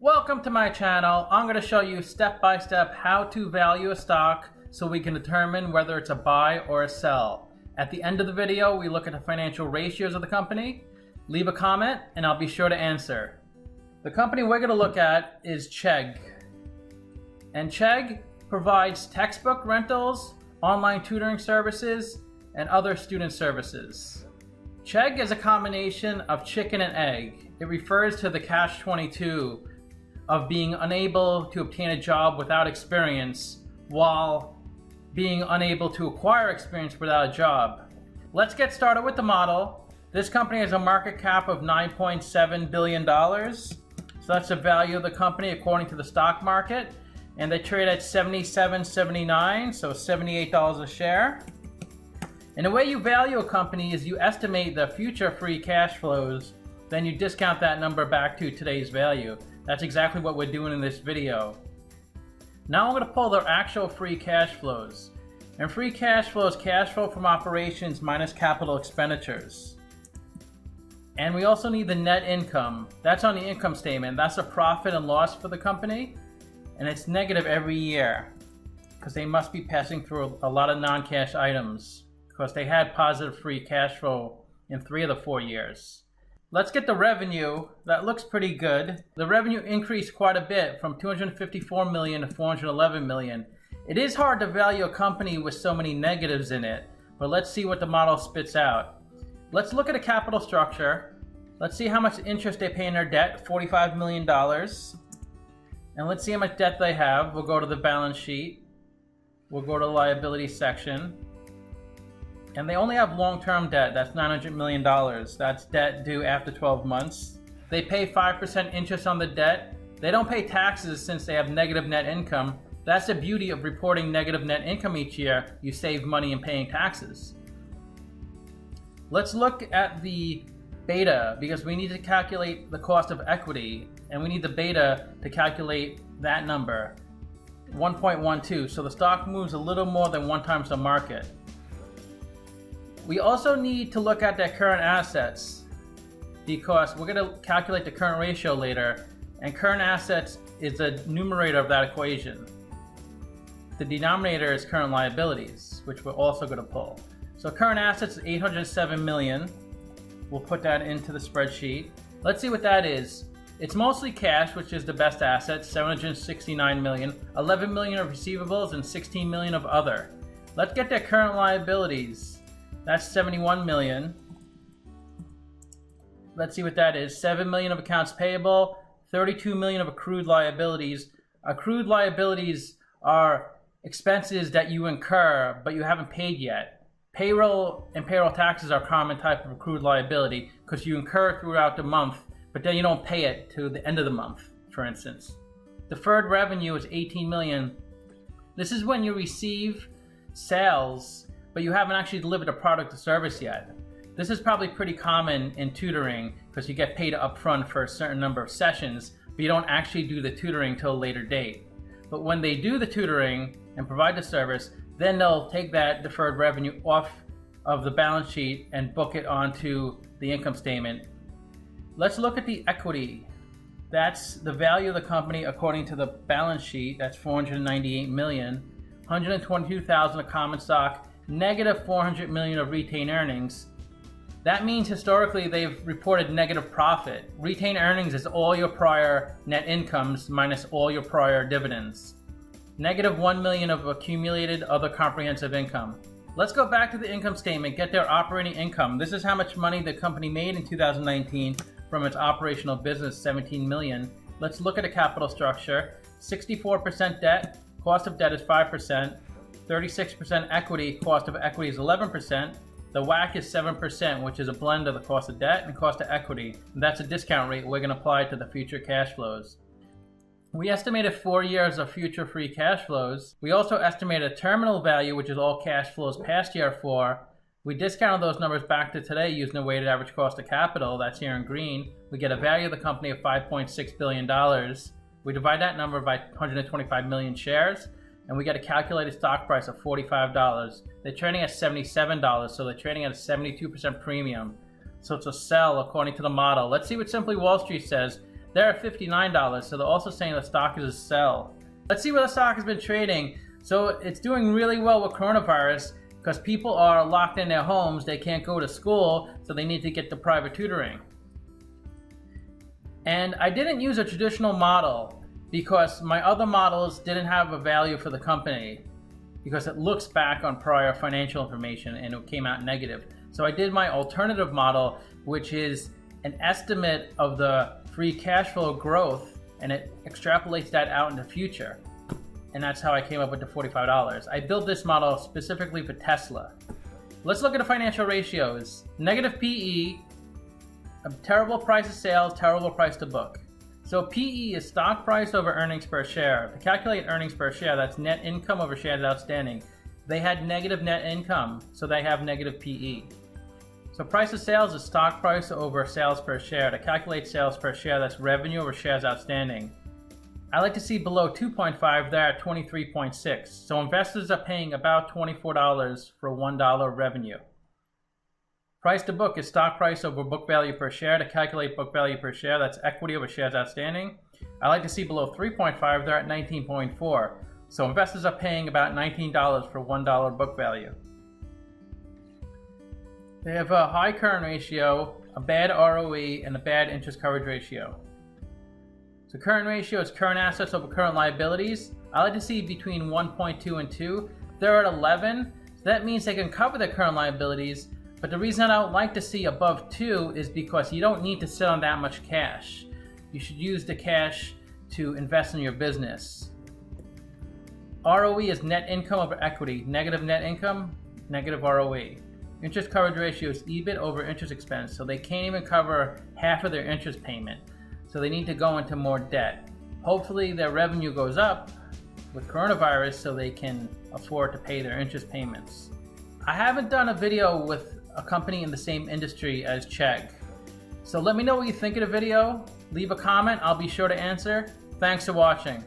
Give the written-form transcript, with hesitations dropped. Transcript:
Welcome to my channel. I'm going to show you step-by-step how to value a stock so we can determine whether it's a buy or a sell. At the end of the video, we look at the financial ratios of the company. Leave a comment and I'll be sure to answer. The company we're going to look at is Chegg. And Chegg provides textbook rentals, online tutoring services, and other student services. Chegg is a combination of chicken and egg. It refers to the catch-22 of being unable to obtain a job without experience while being unable to acquire experience without a job. Let's get started with the model. This company has a market cap of $9.7 billion. So that's the value of the company according to the stock market. And they trade at $77.79, so $78 a share. And the way you value a company is you estimate the future free cash flows, then you discount that number back to today's value. That's exactly what we're doing in this video. Now I'm going to pull their actual free cash flows. And free cash flow is cash flow from operations minus capital expenditures. And we also need the net income. That's on the income statement. That's a profit and loss for the company. And it's negative every year because they must be passing through a lot of non-cash items because they had positive free cash flow in 3 of the 4 years. Let's get the revenue. That looks pretty good. The revenue increased quite a bit from 254 million to 411 million. It is hard to value a company with so many negatives in it, but let's see what the model spits out. Let's look at a capital structure. Let's see how much interest they pay in their debt, $45 million. And let's see how much debt they have. We'll go to the balance sheet. We'll go to the liability section. And they only have long-term debt. That's $900 million. That's debt due after 12 months. They pay 5% interest on the debt. They don't pay taxes since they have negative net income. That's the beauty of reporting negative net income each year. You save money in paying taxes. Let's look at the beta because we need to calculate the cost of equity. And we need the beta to calculate that number, 1.12. So the stock moves a little more than 1 times the market. We also need to look at their current assets because we're going to calculate the current ratio later, and current assets is the numerator of that equation. The denominator is current liabilities, which we're also going to pull. So current assets is 807 million. We'll put that into the spreadsheet. Let's see what that is. It's mostly cash, which is the best asset, 769 million, 11 million of receivables, and 16 million of other. Let's get their current liabilities. That's 71 million. Let's see what that is. 7 million of accounts payable, 32 million of accrued liabilities. Accrued liabilities are expenses that you incur, but you haven't paid yet. Payroll and payroll taxes are a common type of accrued liability because you incur throughout the month, but then you don't pay it to the end of the month, for instance. Deferred revenue is 18 million. This is when you receive sales, but you haven't actually delivered a product or service yet. This is probably pretty common in tutoring because you get paid upfront for a certain number of sessions, but you don't actually do the tutoring till a later date. But when they do the tutoring and provide the service, then they'll take that deferred revenue off of the balance sheet and book it onto the income statement. Let's look at the equity. That's the value of the company according to the balance sheet. That's 498 million, 122,000 of common stock, negative 400 million of retained earnings. That means historically they've reported negative profit. Retained earnings is all your prior net incomes minus all your prior dividends. Negative 1 million of accumulated other comprehensive income. Let's go back to the income statement, get their operating income. This is how much money the company made in 2019 from its operational business, 17 million. Let's look at a capital structure. 64% debt, cost of debt is 5%. 36% equity, cost of equity is 11%. The WACC is 7%, which is a blend of the cost of debt and cost of equity. And that's a discount rate we're going to apply to the future cash flows. We estimated 4 years of future free cash flows. We also estimated a terminal value, which is all cash flows past year 4. We discounted those numbers back to today using the weighted average cost of capital. That's here in green. We get a value of the company of $5.6 billion. We divide that number by 125 million shares. And we get a calculated stock price of $45. They're trading at $77, so they're trading at a 72% premium. So it's a sell according to the model. Let's see what Simply Wall Street says. They're at $59, so they're also saying the stock is a sell. Let's see where the stock has been trading. So it's doing really well with coronavirus because people are locked in their homes. They can't go to school, so they need to get the private tutoring. And I didn't use a traditional model because my other models didn't have a value for the company because it looks back on prior financial information and it came out negative. So I did my alternative model, which is an estimate of the free cash flow growth, and it extrapolates that out in the future. And that's how I came up with the $45. I built this model specifically for Tesla. Let's look at the financial ratios. Negative PE, a terrible price of sales, terrible price to book. So PE is stock price over earnings per share. To calculate earnings per share, that's net income over shares outstanding. They had negative net income, so they have negative PE. So price of sales is stock price over sales per share. To calculate sales per share, that's revenue over shares outstanding. I like to see below 2.5 there at 23.6. So investors are paying about $24 for $1 revenue. Price to book is stock price over book value per share. To calculate book value per share, that's equity over shares outstanding. I like to see below 3.5 there at 19.4. So investors are paying about $19 for $1 book value. They have a high current ratio, a bad ROE, and a bad interest coverage ratio. So current ratio is current assets over current liabilities. I like to see between 1.2 and 2. They're at 11, so that means they can cover their current liabilities, but the reason I don't like to see above 2 is because you don't need to sit on that much cash. You should use the cash to invest in your business. ROE is net income over equity, negative net income, negative ROE. Interest coverage ratio is EBIT over interest expense, so they can't even cover half of their interest payment. So they need to go into more debt. Hopefully their revenue goes up with coronavirus so they can afford to pay their interest payments. I haven't done a video with a company in the same industry as Chegg. So let me know what you think of the video. Leave a comment, I'll be sure to answer. Thanks for watching.